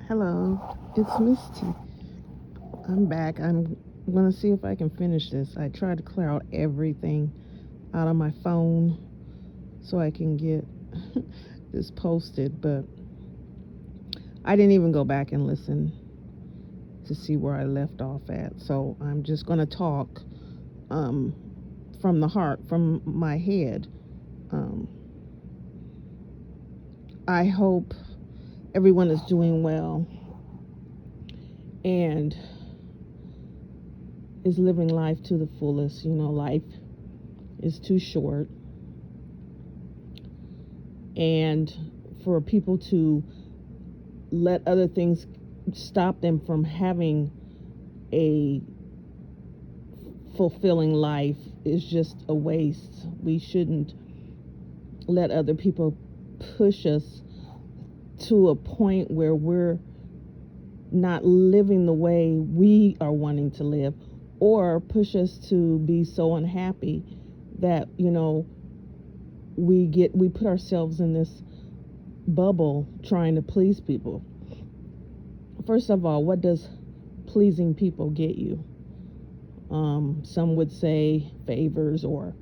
Hello, it's Misty. I'm back. I'm gonna see if I can finish this. I tried to clear out everything out of my phone so I can get this posted, but I didn't even go back and listen to see where I left off at. So I'm just gonna talk um, from the heart, from my head. Um, I hope everyone is doing well and is living life to the fullest. You know, life is too short, and for people to let other things stop them from having a fulfilling life is just a waste. We shouldn't let other people push us to a point where we're not living the way we are wanting to live, or push us to be so unhappy that we put ourselves in this bubble trying to please people. First of all, what does pleasing people get you? Some would say favors or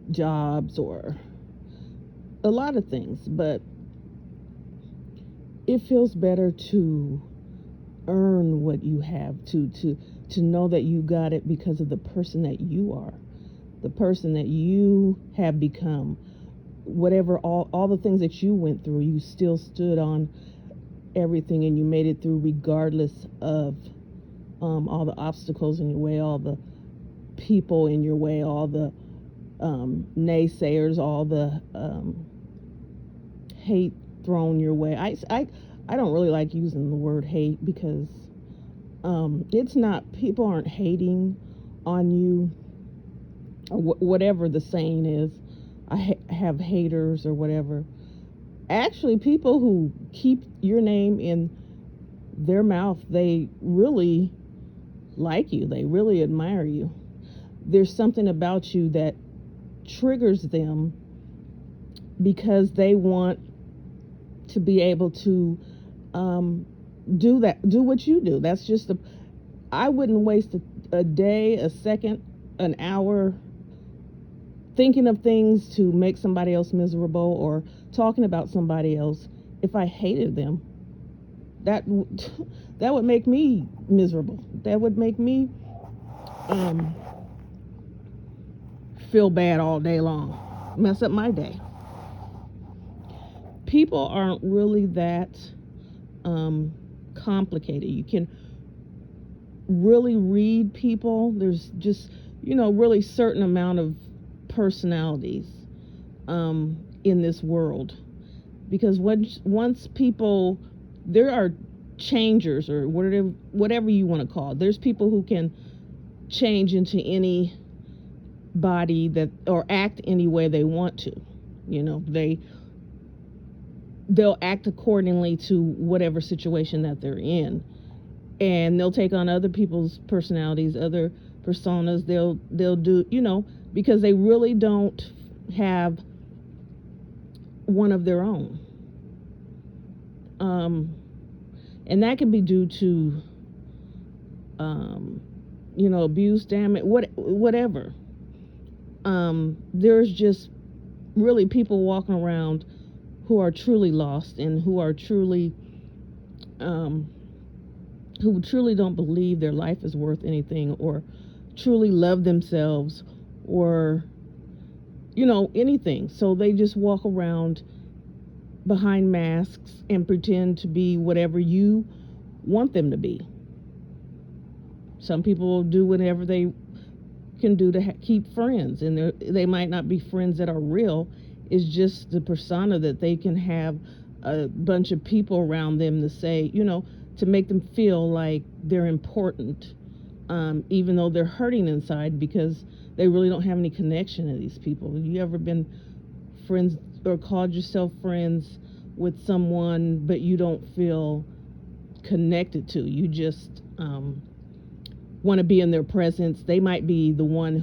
jobs or a lot of things, but it feels better to earn what you have, to know that you got it because of the person that you are, the person that you have become. Whatever, all the things that you went through, you still stood on everything and you made it through regardless of all the obstacles in your way, all the people in your way, all the naysayers, all the hate thrown your way. I don't really like using the word hate because it's not, people aren't hating on you, or whatever the saying is. Have haters or whatever. Actually, people who keep your name in their mouth, they really like you, they really admire you. There's something about you that triggers them because they want to be able to do what you do. That's just I wouldn't waste a day, a second, an hour thinking of things to make somebody else miserable or talking about somebody else if I hated them. That that would make me miserable. That would make me feel bad all day long, mess up my day. People aren't really that complicated. You can really read people. There's just really certain amount of personalities in this world, because once people, there are changers or whatever you want to call it. There's people who can change into any body that, or act any way they want to. They'll act accordingly to whatever situation that they're in, and they'll take on other people's personalities, other personas. They'll do, because they really don't have one of their own. And that can be due to abuse, damage, whatever. There's just really people walking around who are truly lost and who are truly who truly don't believe their life is worth anything, or truly love themselves, or anything. So they just walk around behind masks and pretend to be whatever you want them to be. Some people will do whatever they can do to keep friends, and they might not be friends that are real. It's just the persona that they can have a bunch of people around them to say, to make them feel like they're important, even though they're hurting inside because they really don't have any connection to these people. Have you ever been friends or called yourself friends with someone but you don't feel connected to? You just want to be in their presence. They might be the one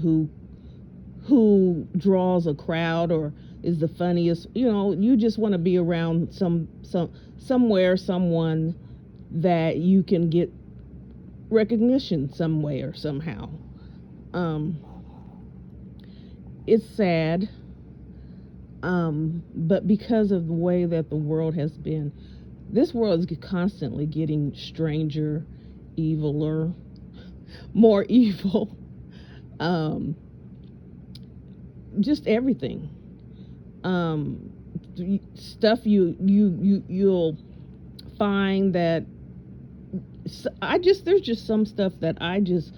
who draws a crowd, or is the funniest. You just want to be around somewhere, someone that you can get recognition some way or somehow. Um, it's sad, but because of the way that the world has been, this world is constantly getting stranger, eviler, more evil. Um, just everything. Um, Stuff you'll find that there's just some stuff that I just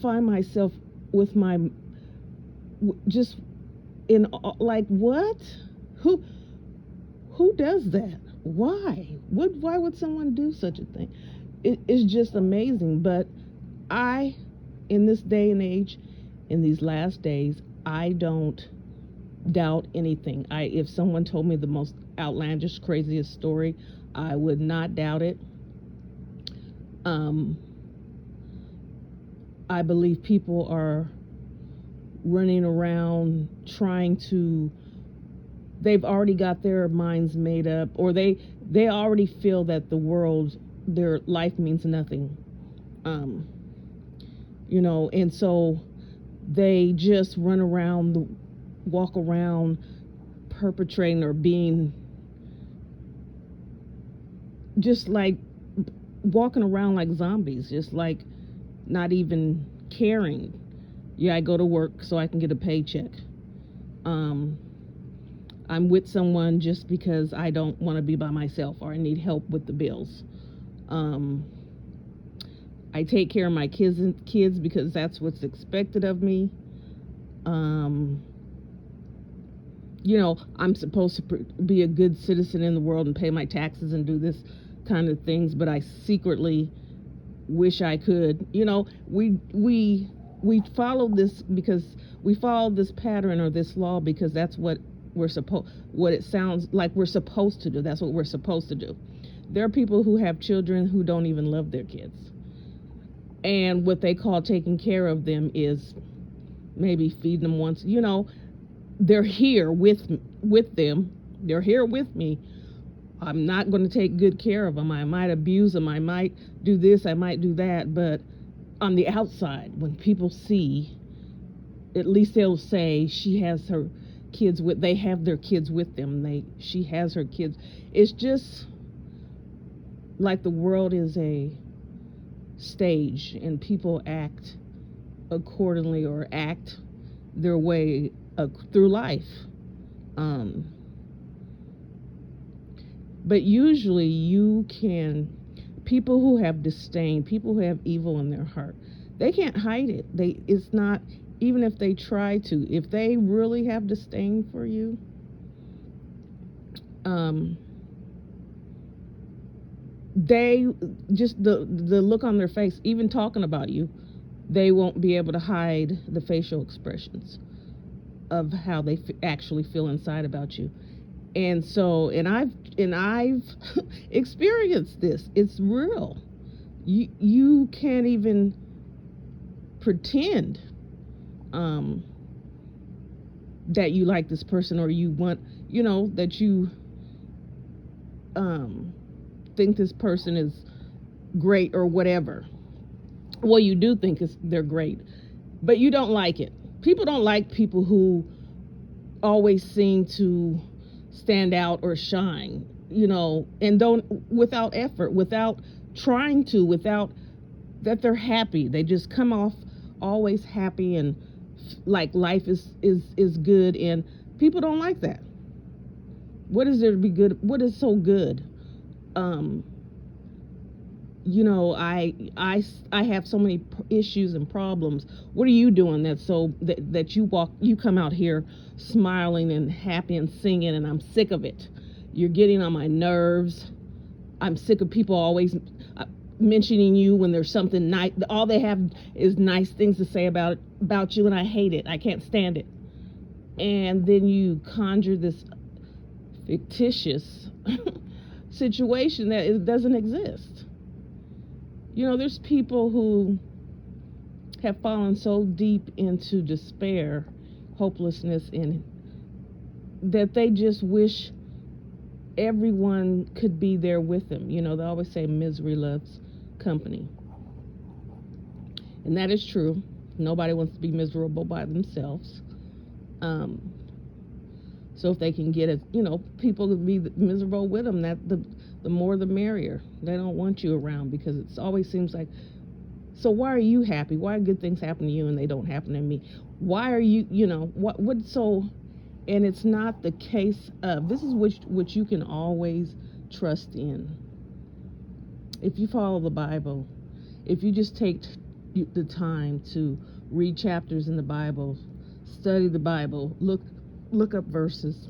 find myself with my just in like, what? Who does that? Why would someone do such a thing? It's just amazing. But in this day and age, in these last days, I don't doubt anything. If someone told me the most outlandish, craziest story, I would not doubt it. I believe people are running around they've already got their minds made up, or they already feel that their life means nothing. And so they just walk around perpetrating or being just like walking around like zombies, just like not even caring. Yeah, I go to work so I can get a paycheck. I'm with someone just because I don't want to be by myself or I need help with the bills. I take care of my kids because that's what's expected of me. I'm supposed to be a good citizen in the world and pay my taxes and do this kind of things, but I secretly wish I could. We follow this because we follow this pattern or this law because that's what it sounds like we're supposed to do. That's what we're supposed to do. There are people who have children who don't even love their kids. And what they call taking care of them is maybe feeding them once. They're here with them. They're here with me. I'm not going to take good care of them. I might abuse them. I might do this. I might do that. But on the outside, when people see, at least they'll say she has her kids they have their kids with them. She has her kids. It's just like the world is a stage and people act accordingly or act their way through life. But usually people who have disdain, people who have evil in their heart, they can't hide it. It's not, even if they try to, if they really have disdain for you, they just, the look on their face, even talking about you, they won't be able to hide the facial expressions of how they actually feel inside about you. And so, and I've experienced this. It's real. You can't even pretend that you like this person or you want, that you think this person is great or whatever. Well, you do think they're great, but you don't like it. People don't like people who always seem to stand out or shine, and don't, without effort, without trying to, without that they're happy. They just come off always happy and like life is good, and people don't like that. What is there to be good? What is so good? I have so many issues and problems. What are you doing that you come out here smiling and happy and singing, and I'm sick of it. You're getting on my nerves. I'm sick of people always mentioning you when there's something nice. All they have is nice things to say about you, and I hate it. I can't stand it. And then you conjure this fictitious situation that doesn't exist. There's people who have fallen so deep into despair, hopelessness, and that they just wish everyone could be there with them. You know, they always say misery loves company. And that is true. Nobody wants to be miserable by themselves. Um, so if they can get it, you know, people to be miserable with them, that the more the merrier. They don't want you around because it always seems like, so why are you happy? Why are good things happen to you and they don't happen to me? Why are you, you know, what so, and it's not the case of, this is which you can always trust in. If you follow the Bible, if you just take the time to read chapters in the Bible, study the Bible, look up verses,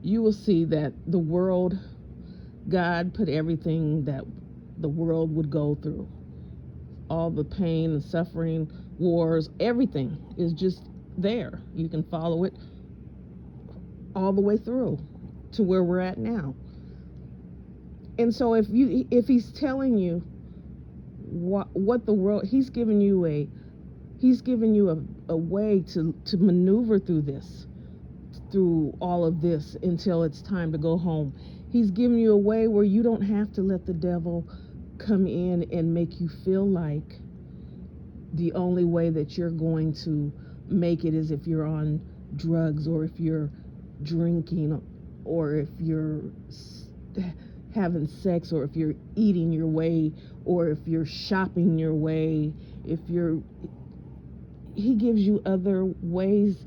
you will see that the world, God put everything that the world would go through, all the pain and suffering, wars, everything is just there. You can follow it all the way through to where we're at now. And so if he's telling you what the world, he's given you a way to maneuver through this, through all of this until it's time to go home. He's given you a way where you don't have to let the devil come in and make you feel like the only way that you're going to make it is if you're on drugs, or if you're drinking, or if you're having sex, or if you're eating your way, or if you're shopping your way. He gives you other ways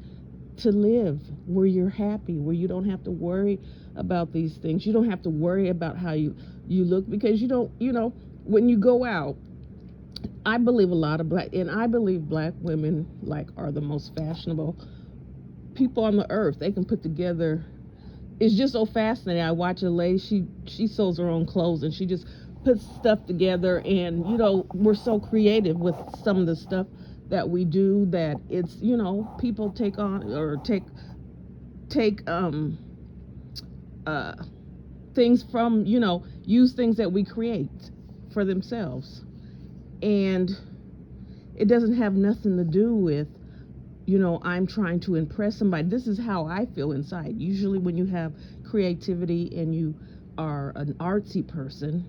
to live where you're happy, where you don't have to worry about these things. You don't have to worry about how you look, because you don't, you know, when you go out, I believe I believe black women are the most fashionable people on the earth. They can put together, it's just so fascinating. I watch a lady, she sews her own clothes and she just puts stuff together, and you know, we're so creative with some of the stuff that we do that it's, you know, people take on or take things from, you know, use things that we create for themselves. And it doesn't have nothing to do with, you know, I'm trying to impress somebody. This is how I feel inside. Usually when you have creativity and you are an artsy person,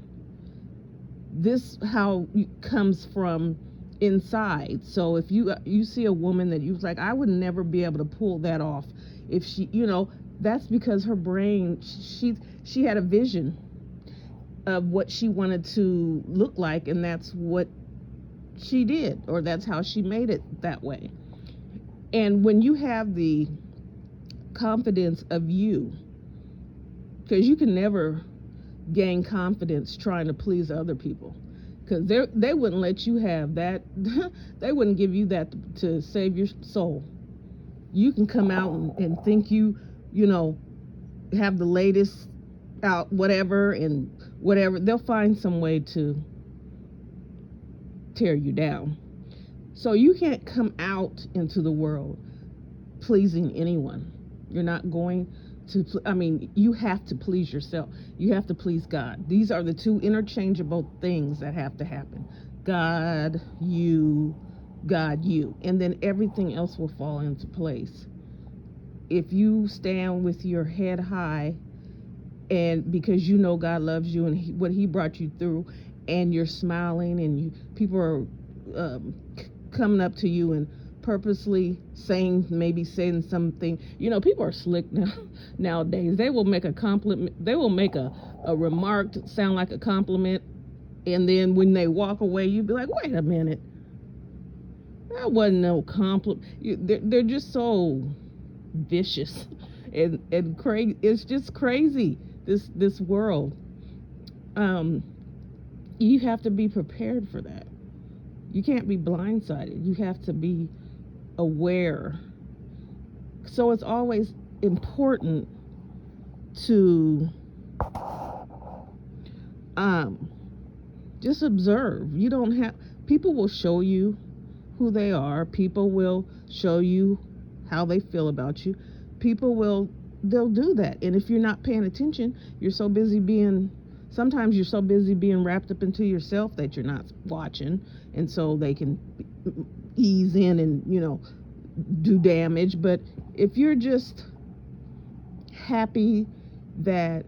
this how comes from inside. So if you see a woman that you was like, I would never be able to pull that off, if she, you know, that's because her brain, she had a vision of what she wanted to look like, and that's what she did, or that's how she made it that way. And when you have the confidence of you, because you can never gain confidence trying to please other people, because they wouldn't let you have that. They wouldn't give you that to save your soul. You can come out and think you know, have the latest out, whatever, and whatever. They'll find some way to tear you down. So you can't come out into the world pleasing anyone. You're not going to, you have to please yourself. You have to please God. These are the two interchangeable things that have to happen. God, you. And then everything else will fall into place. If you stand with your head high, and because you know God loves you and what he brought you through, and you're smiling, and people are coming up to you and purposely saying something, you know, people are slick nowadays. They will make a compliment, they will make a remark sound like a compliment, and then when they walk away, you'd be like, wait a minute, that wasn't no compliment. They're just so vicious and crazy. It's just crazy, this world. You have to be prepared for that. You can't be blindsided. You have to be aware. So it's always important to just observe. You don't have, people will show you who they are. People will show you how they feel about you. They'll do that. And if you're not paying attention, sometimes you're so busy being wrapped up into yourself that you're not watching, and so they can ease in and, you know, do damage. But if you're just happy that,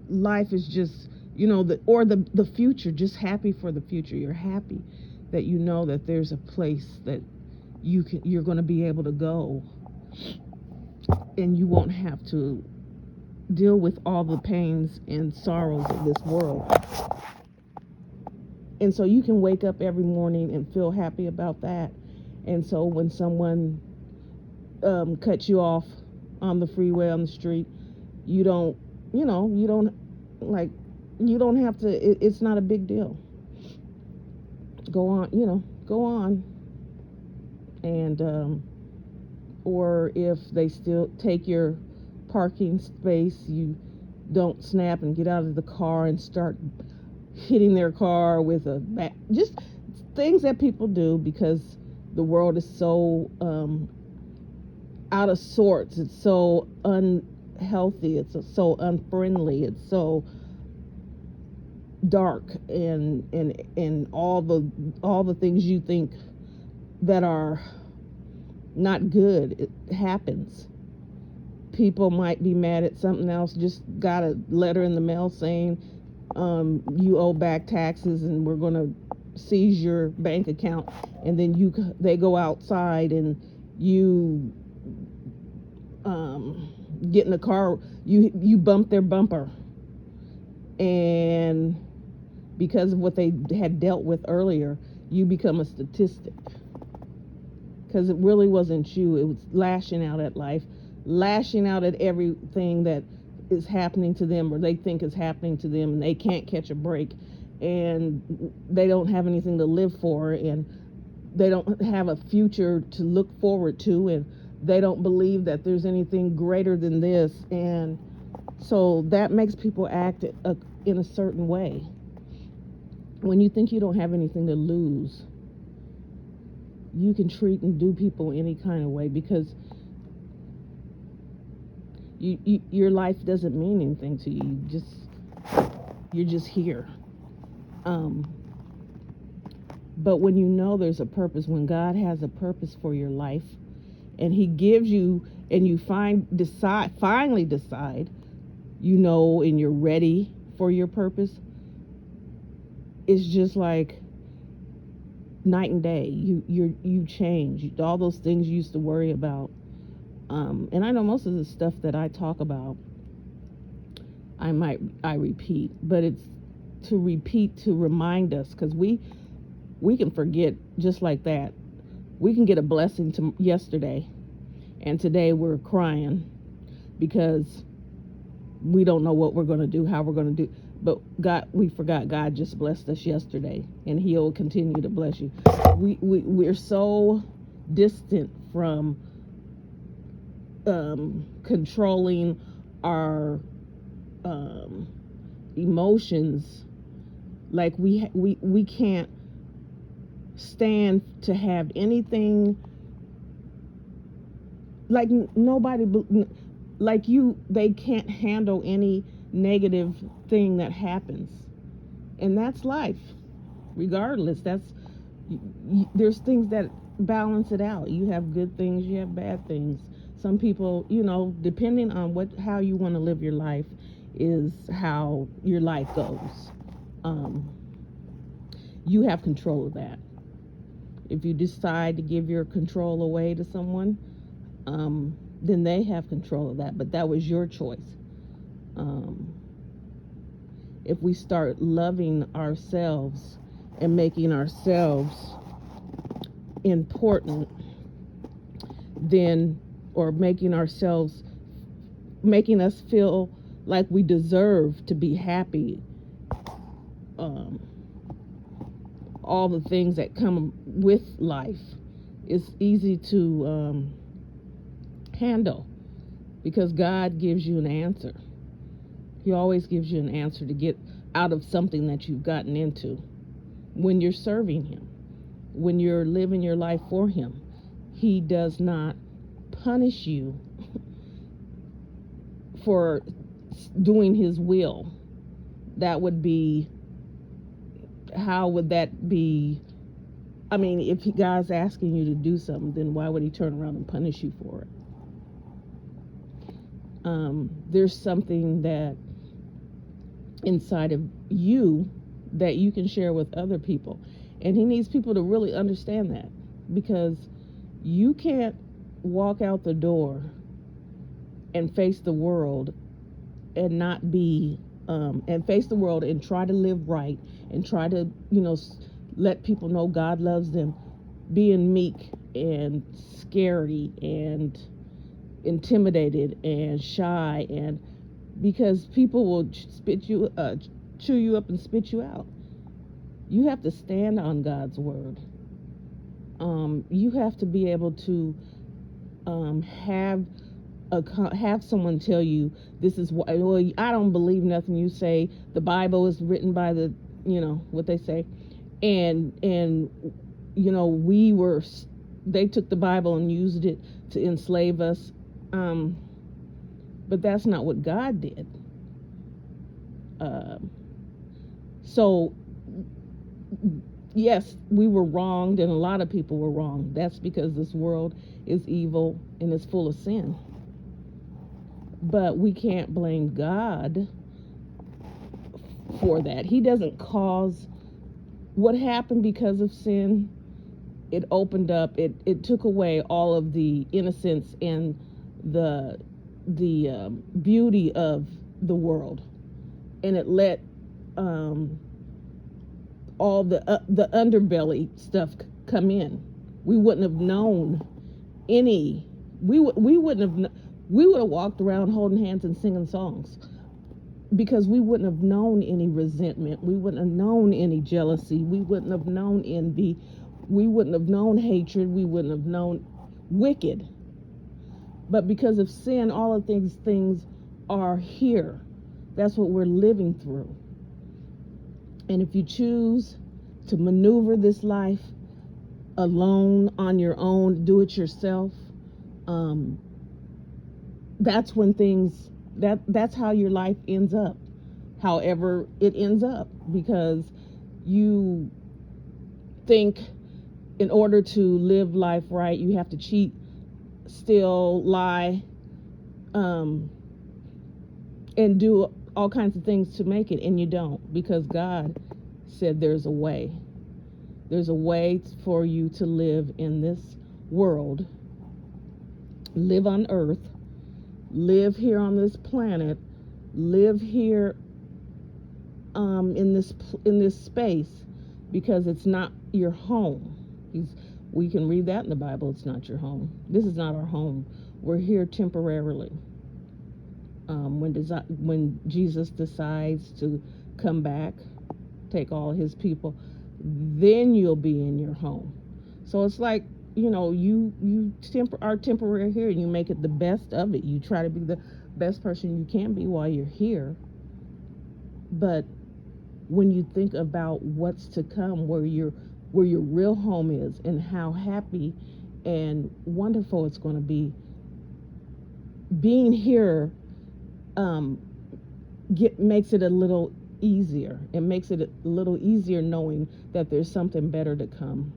life is just, the future, just happy for the future. You're happy that you know that there's a place that you're going to be able to go, and you won't have to deal with all the pains and sorrows of this world. And so you can wake up every morning and feel happy about that. And so when someone cuts you off on the freeway, on the street, you don't have to, it's not a big deal. Go on. And, or if they still take your parking space, you don't snap and get out of the car and start hitting their car with a bat. Just things that people do because the world is so out of sorts. It's so unhealthy. It's so unfriendly. It's so dark, and all the things you think that are not good, it happens. People might be mad at something else. Just got a letter in the mail saying you owe back taxes and we're going to seize your bank account, and then they go outside and you get in a car, you bump their bumper, and because of what they had dealt with earlier, you become a statistic. Because it really wasn't you. It was lashing out at life, lashing out at everything that is happening to them or they think is happening to them, and they can't catch a break, and they don't have anything to live for, and they don't have a future to look forward to, and they don't believe that there's anything greater than this. And so that makes people act in a certain way. When you think you don't have anything to lose, you can treat and do people any kind of way, because your life doesn't mean anything to you. You're just here. But when you know there's a purpose, when God has a purpose for your life, and He gives you, and you finally decide, and you're ready for your purpose, it's just like night and day. You change. All those things you used to worry about. And I know most of the stuff that I talk about, I repeat, but it's to repeat to remind us, because we can forget just like that. We can get a blessing to yesterday, and today we're crying because we don't know what we're going to do, how we're going to do. But we forgot God just blessed us yesterday, and He'll continue to bless you. We're so distant from controlling our emotions. Like we can't stand to have anything, like nobody, like they can't handle any negative thing that happens, and that's life. Regardless, there's things that balance it out. You have good things, you have bad things. Some people, depending on how you want to live your life, is how your life goes. You have control of that. If you decide to give your control away to someone, then they have control of that. But that was your choice. If we start loving ourselves and making ourselves important, then, or making us feel like we deserve to be happy, all the things that come with life, is easy to handle, because God gives you an answer. He always gives you an answer to get out of something that you've gotten into when you're serving Him, when you're living your life for Him. He does not punish you for doing His will. That would be, how would that be? I mean, if God's asking you to do something, then why would He turn around and punish you for it? there's something that inside of you that you can share with other people. And he needs people to really understand that, because you can't walk out the door and face the world and not be and face the world and try to live right and try to, let people know God loves them, being meek and scary and intimidated and shy, and because people will chew you up and spit you out. You have to stand on God's word. You have to be able to have someone tell you, this is what, well, I don't believe nothing you say. The Bible is written by the, what they say, and they took the Bible and used it to enslave us. But that's not what God did. So yes, we were wronged, and a lot of people were wronged. That's because this world is evil and is full of sin. But we can't blame God for that. He doesn't cause what happened because of sin. It opened up, it took away all of the innocence and the beauty of the world, and it let all the underbelly stuff come in. We wouldn't have known any. We would have walked around holding hands and singing songs, because we wouldn't have known any resentment. We wouldn't have known any jealousy. We wouldn't have known envy. We wouldn't have known hatred. We wouldn't have known wicked. But because of sin, all of these things are here. That's what we're living through. And if you choose to maneuver this life alone, on your own, do it yourself, that's when that's how your life ends up, however it ends up, because you think in order to live life right, you have to cheat, steal, lie, and do all kinds of things to make it, and you don't, because God said there's a way. There's a way for you to live in this world, live on earth, live here on this planet, live here in this space, because it's not your home. We can read that in the Bible. It's not your home. This is not our home. We're here temporarily. When Jesus decides to come back, take all his people, then you'll be in your home. So it's like, you are temporary here, and you make it the best of it. You try to be the best person you can be while you're here. But when you think about what's to come, where your real home is, and how happy and wonderful it's going to be, being here makes it a little easier. It makes it a little easier knowing that there's something better to come,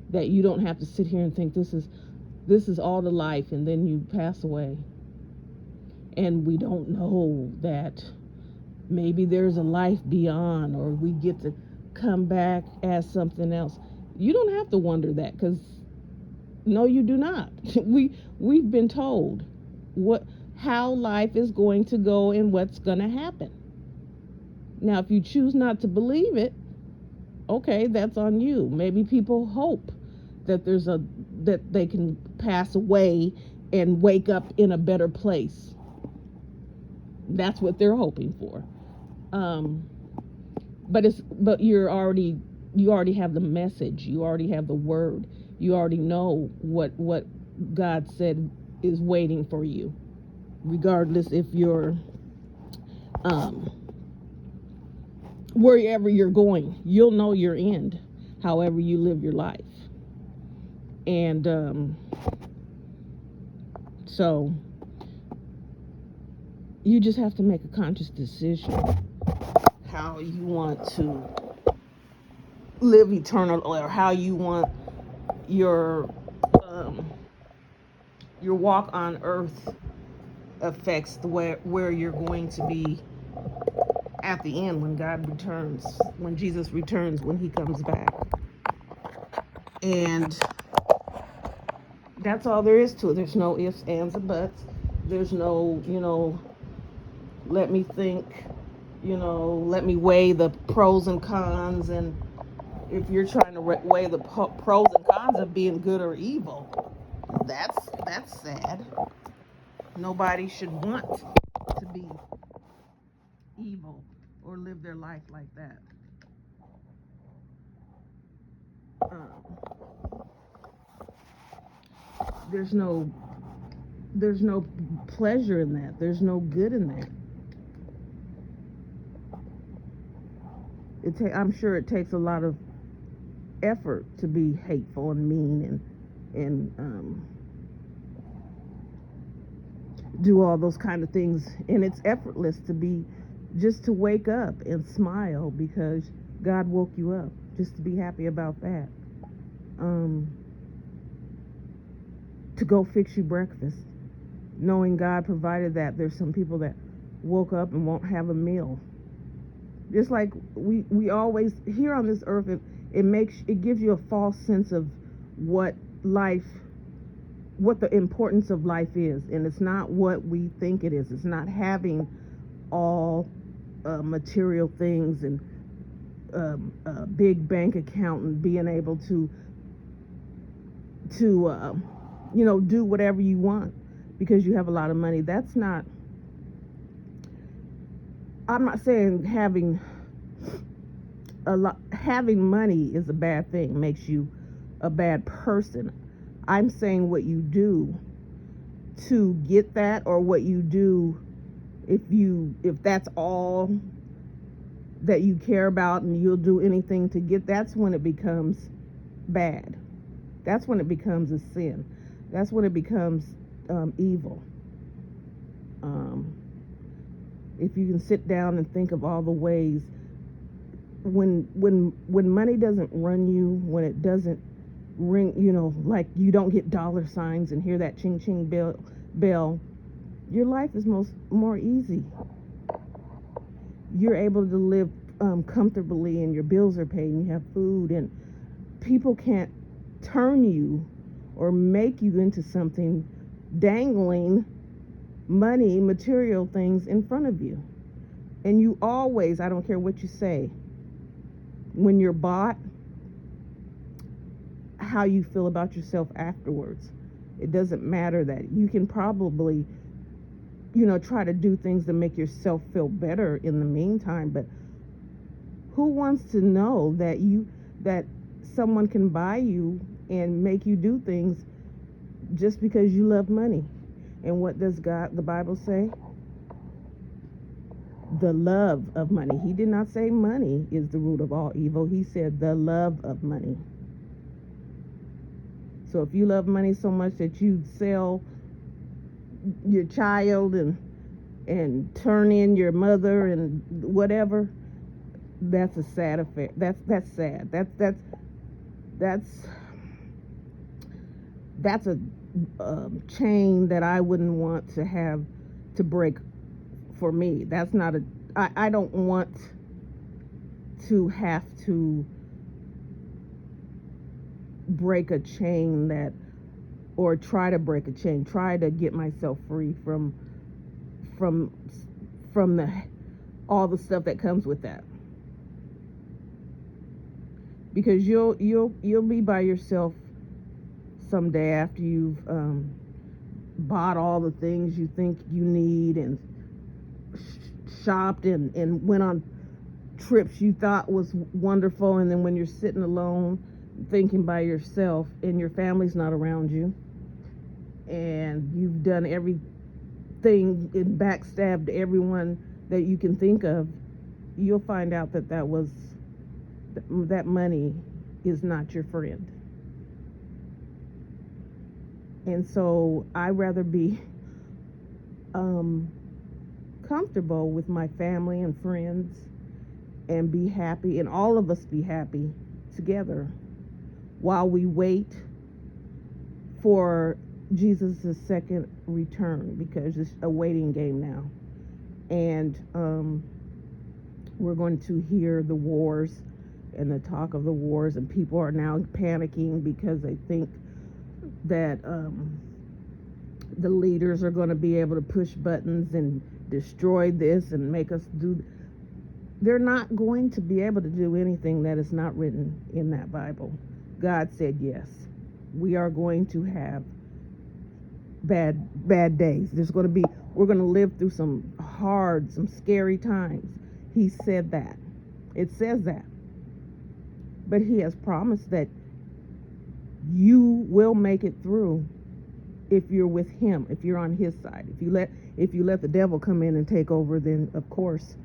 that you don't have to sit here and think this is all the life, and then you pass away. And we don't know that maybe there's a life beyond, or we get to come back as something else. You don't have to wonder that, because no, you do not. We've been told how life is going to go and what's going to happen. Now, if you choose not to believe it, okay, that's on you. Maybe people hope that that they can pass away and wake up in a better place. That's what they're hoping for. But you already have the message. You already have the word. You already know what God said is waiting for you, regardless if you're wherever you're going. You'll know your end, however you live your life. And so you just have to make a conscious decision how you want to live eternal, or how you want your walk on earth affects the where you're going to be at the end when God returns, when Jesus returns, when he comes back. And that's all there is to it. There's no ifs, ands, or buts. There's no, let me think, let me weigh the pros and cons. And if you're trying to weigh the pros and cons of being good or evil, that's sad. Nobody should want to be evil or live their life like that. There's no pleasure in that. There's no good in that. I'm sure it takes a lot of effort to be hateful and mean and do all those kind of things, and it's effortless to be just to wake up and smile because God woke you up, just to be happy about that. To go fix you breakfast, knowing God provided that. There's some people that woke up and won't have a meal. Just like we always here on this earth, it gives you a false sense of what the importance of life is, and it's not what we think it is. It's not having all material things and a big bank account and being able to do whatever you want because you have a lot of money. That's not. I'm not saying having money is a bad thing, makes you a bad person. I'm saying what you do to get that, or what you do if that's all that you care about and you'll do anything to get, that's when it becomes bad. That's when it becomes a sin. That's when it becomes evil. If you can sit down and think of all the ways when money doesn't run you, when it doesn't ring, like you don't get dollar signs and hear that ching ching bell, your life is more easy. You're able to live comfortably, and your bills are paid, and you have food, and people can't turn you or make you into something dangling money, material things in front of you. And you always, I don't care what you say, when you're bought, how you feel about yourself afterwards. It doesn't matter that you can probably, try to do things to make yourself feel better in the meantime, but who wants to know that someone can buy you and make you do things just because you love money? And what does the Bible say? The love of money. He did not say money is the root of all evil. He said the love of money. So if you love money so much that you sell your child and turn in your mother and whatever, that's a sad affair. That's sad. That's a chain that I wouldn't want to have to break for me. That's not I don't want to have to break a chain or try to break a chain, try to get myself free from all the stuff that comes with that. Because you'll be by yourself someday after you've bought all the things you think you need and shopped and went on trips you thought was wonderful, and then when you're sitting alone thinking by yourself and your family's not around you and you've done everything and backstabbed everyone that you can think of, you'll find out that money is not your friend. And so I'd rather be comfortable with my family and friends and be happy, and all of us be happy, together, while we wait for the Jesus' second return, because it's a waiting game now. And we're going to hear the wars and the talk of the wars, and people are now panicking because they think that the leaders are going to be able to push buttons and destroy this and make us do. They're not going to be able to do anything that is not written in that Bible. God said yes. We are going to have bad days. We're going to live through some hard, some scary times. He said that. It says that. But he has promised that you will make it through if you're with him, if you're on his side. If you let the devil come in and take over, then of course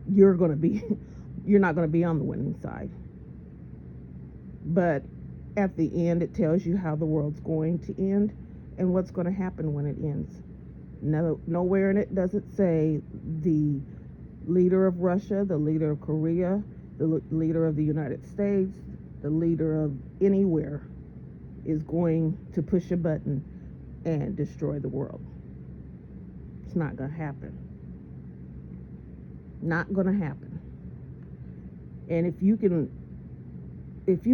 you're not going to be on the winning side. But at the end, it tells you how the world's going to end and what's going to happen when it ends. Nowhere in it does it say the leader of Russia, the leader of Korea, the leader of the United States, the leader of anywhere is going to push a button and destroy the world. It's not going to happen. Not going to happen. And if you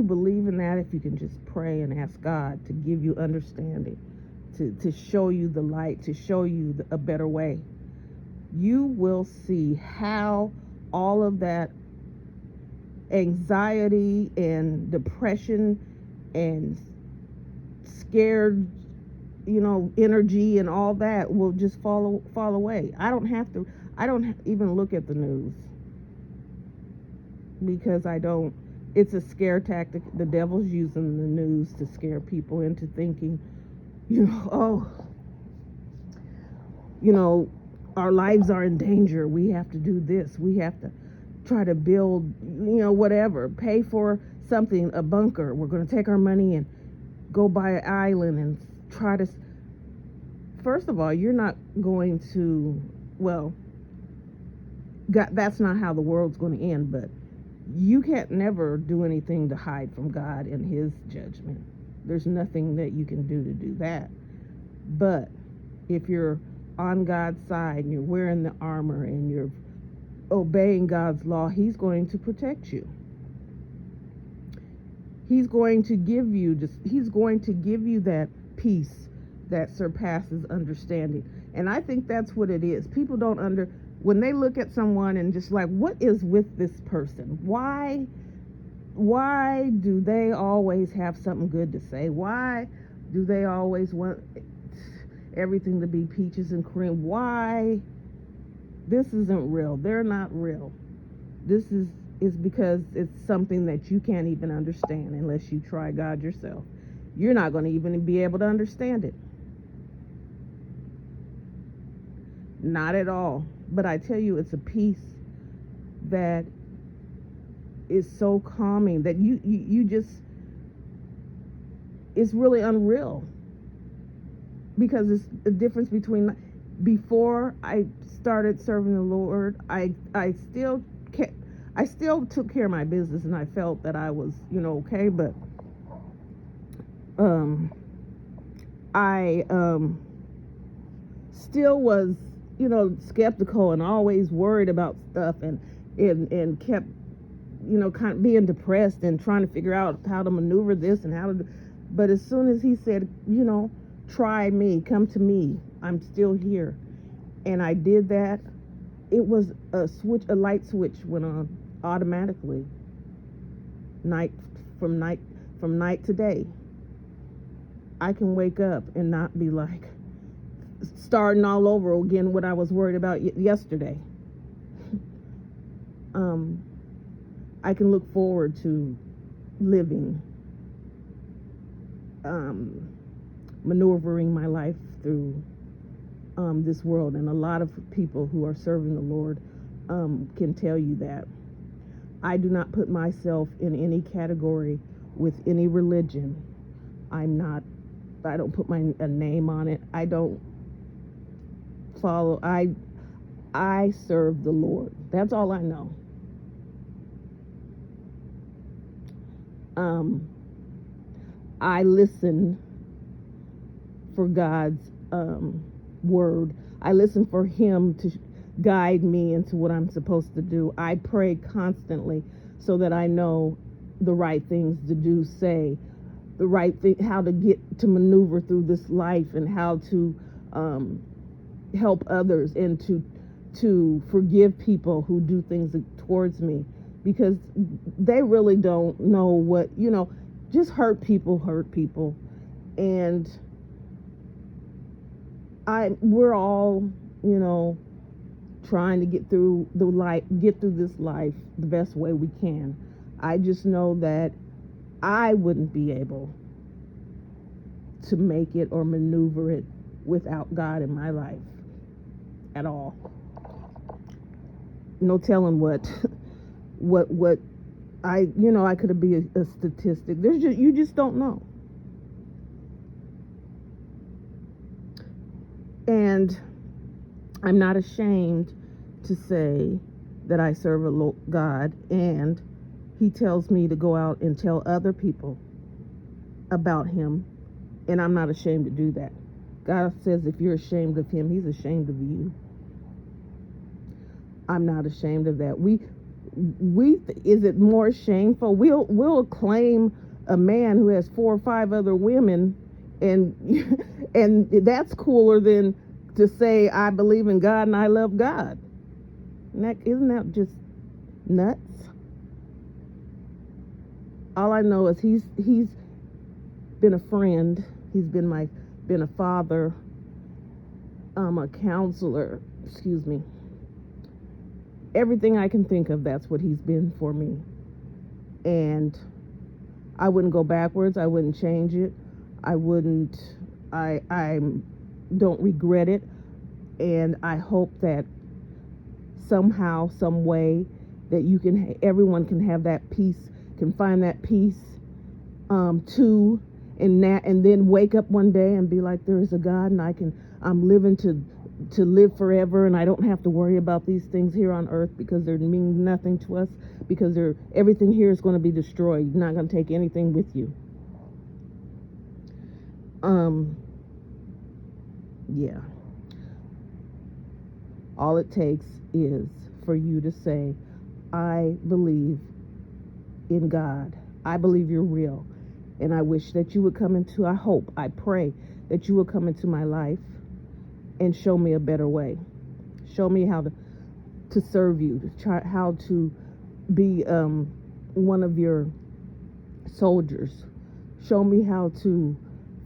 believe in that, if you can just pray and ask God to give you understanding, to show you the light, to show you a better way, you will see how all of that anxiety and depression and scared, energy and all that will just fall away. I don't even look at the news, because it's a scare tactic. The devil's using the news to scare people into thinking, our lives are in danger. We have to do this. We have to try to build, whatever, pay for something, a bunker. We're going to take our money and go buy an island and try to. First of all, you're not going to, God, that's not how the world's going to end, but you can't never do anything to hide from God and his judgment. There's nothing that you can do to do that. But if you're on God's side and you're wearing the armor and you're obeying God's law, he's going to protect you. He's going to give you that peace that surpasses understanding. And I think that's what it is. People when they look at someone and just like, what is with this person? Why do they always have something good to say? Why do they always want everything to be peaches and cream? Why? This isn't real. They're not real. This is because it's something that you can't even understand unless you try God yourself. You're not going to even be able to understand it. Not at all. But I tell you, it's a peace that is so calming that you just, it's really unreal. Because it's the difference between, before I started serving the Lord, I still took care of my business, and I felt that I was, okay, but I still was, skeptical and always worried about stuff, and kept, kind of being depressed and trying to figure out how to maneuver this and how to do. But as soon as he said, try me, come to me, I'm still here, and I did that, it was a light switch went on automatically. From night to day, I can wake up and not be like starting all over again what I was worried about yesterday. I can look forward to living, maneuvering my life through this world. And a lot of people who are serving the Lord can tell you that. I do not put myself in any category with any religion. I don't put a name on it. I don't follow. I serve the Lord. That's all I know. I listen for God's word. I listen for him to guide me into what I'm supposed to do. I pray constantly so that I know the right things to do, say, the right thing, how to get to maneuver through this life, and how to help others, and to forgive people who do things towards me, because they really don't know what, just hurt people. And we're all, trying to get through this life the best way we can. I just know that I wouldn't be able to make it or maneuver it without God in my life at all. No telling what I could be a statistic. You just don't know. And I'm not ashamed to say that I serve a God, and he tells me to go out and tell other people about him, and I'm not ashamed to do that. God says if you're ashamed of him, he's ashamed of you. I'm not ashamed of that. Is it more shameful? We'll claim a man who has 4 or 5 other women, and and that's cooler than to say I believe in God and I love God. Isn't that just nuts? All I know is he's been a friend. He's been a father, a counselor. Excuse me. Everything I can think of, that's what he's been for me. And I wouldn't go backwards. I wouldn't change it. I don't regret it. And I hope that somehow, some way, that everyone can have that peace, can find that peace too, and then wake up one day and be like, there is a God, and I'm living to live forever, and I don't have to worry about these things here on earth, because they mean nothing to us, because everything here is going to be destroyed. You're not going to take anything with you. Yeah. All it takes is for you to say, I believe in God. I believe you're real. And I wish that you would I pray that you would come into my life and show me a better way. Show me how to serve you, how to be one of your soldiers. Show me how to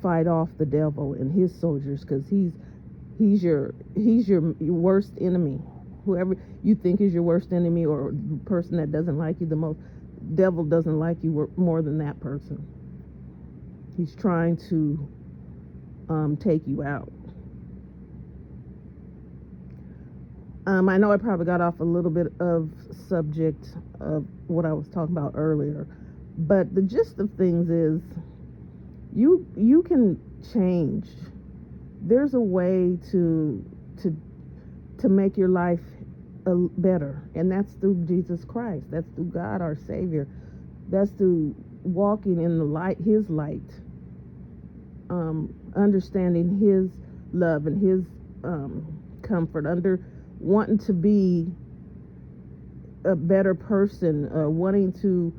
fight off the devil and his soldiers, because he's your worst enemy. Whoever you think is your worst enemy, or the person that doesn't like you the most, devil doesn't like you more than that person. He's trying to take you out. I know I probably got off a little bit of subject of what I was talking about earlier, but the gist of things is you can change. There's a way to make your life better, and that's through Jesus Christ. That's through God, our Savior. That's through walking in the light, his light, understanding his love and his comfort, wanting to be a better person, wanting to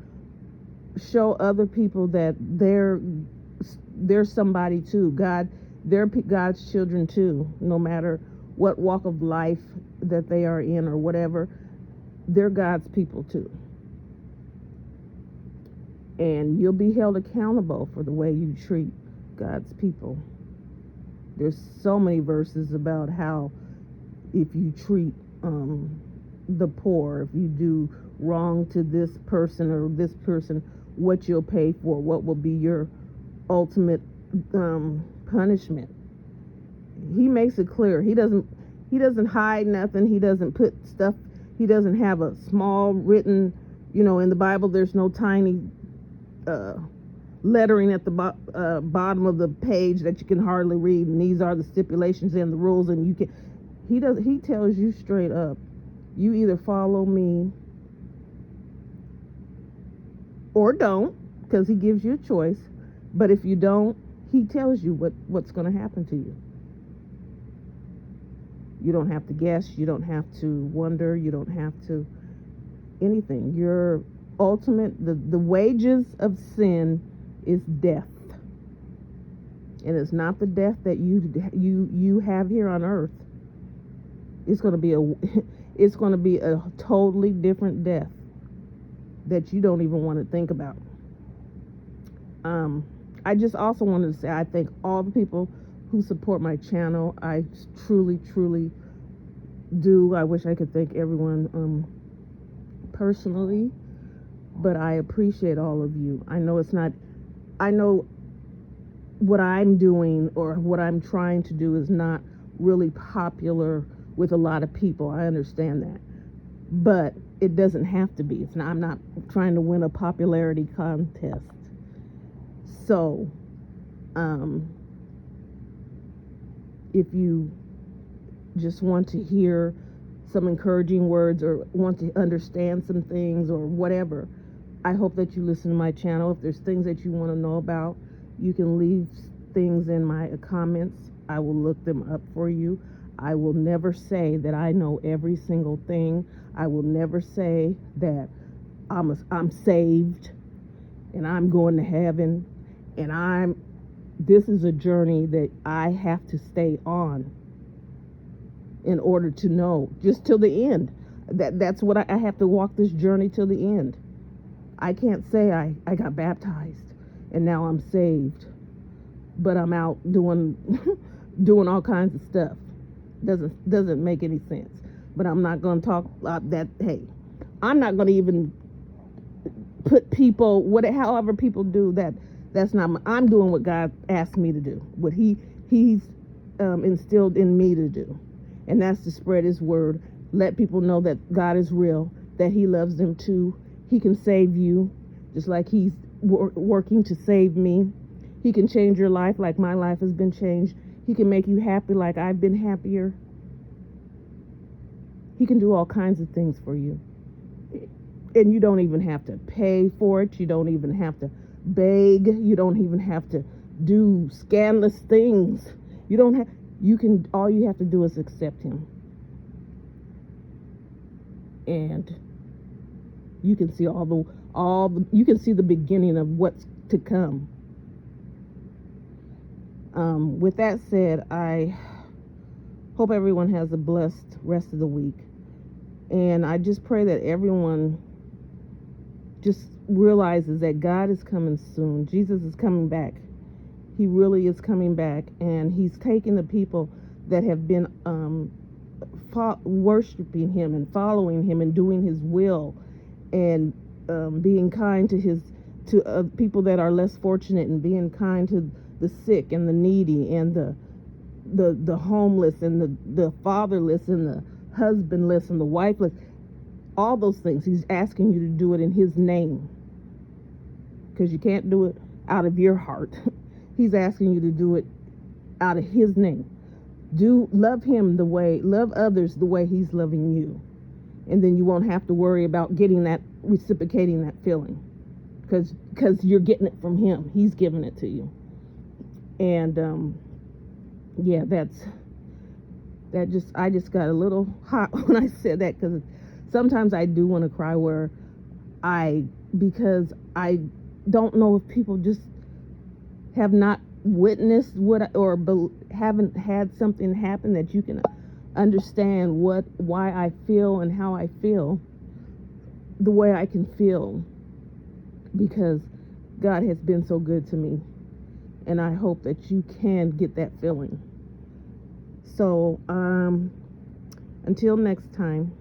show other people that they're somebody too. They're God's children too, no matter what walk of life that they are in or whatever. They're God's people too. And you'll be held accountable for the way you treat God's people. There's so many verses about how if you treat the poor, if you do wrong to this person or this person, what you'll pay for, what will be your ultimate punishment. He makes it clear. He doesn't hide nothing. He doesn't put stuff. He doesn't have a small written, in the Bible there's no tiny lettering at the bottom of the page that you can hardly read, and these are the stipulations and the rules, and he tells you straight up, you either follow me or don't, because he gives you a choice. But if you don't, he tells you what's going to happen to you. You don't have to guess. You don't have to wonder. You don't have to anything. Your ultimate, the wages of sin is death. And it's not the death that you have here on earth. It's going to be a totally different death that you don't even want to think about. I just also wanted to say I thank all the people who support my channel. I truly, truly do. I wish I could thank everyone personally, but I appreciate all of you. I know what I'm doing or what I'm trying to do is not really popular with a lot of people. I understand that. But it doesn't have to be. I'm not trying to win a popularity contest. So, if you just want to hear some encouraging words or want to understand some things or whatever, I hope that you listen to my channel. If there's things that you want to know about, you can leave things in my comments. I will look them up for you. I will never say that I know every single thing. I will never say that I'm saved and I'm going to heaven and this is a journey that I have to stay on in order to know, just till the end. That's what I have to walk this journey till the end. I can't say I got baptized and now I'm saved, but I'm out doing doing all kinds of stuff. Doesn't make any sense. But I'm not going to talk about that. Hey, I'm not going to even put people, however people do that. That's not I'm doing what God asked me to do, what he's instilled in me to do, and that's to spread his word, let people know that God is real, that he loves them too. He can save you just like he's working to save me. He can change your life like my life has been changed. He can make you happy like I've been happier. He can do all kinds of things for you. And you don't even have to pay for it. You don't even have to beg. You don't even have to do scandalous things. All you have to do is accept him. And you can see you can see the beginning of what's to come. With that said, I hope everyone has a blessed rest of the week. And I just pray that everyone just realizes that God is coming soon. Jesus is coming back. He really is coming back. And he's taking the people that have been worshiping him and following him and doing his will and being kind to people that are less fortunate and being kind to the sick and the needy and the homeless and the fatherless and the husbandless and the wifeless, all those things. He's asking you to do it in his name, because you can't do it out of your heart. He's asking you to do it out of his name. Love others the way he's loving you, and then you won't have to worry about reciprocating that feeling, because you're getting it from him. He's giving it to you. And I just got a little hot when I said that, because sometimes I do want to cry because I don't know if people just have not witnessed haven't had something happen that you can understand why I feel and how I feel the way I can feel, because God has been so good to me. And I hope that you can get that feeling. So, until next time.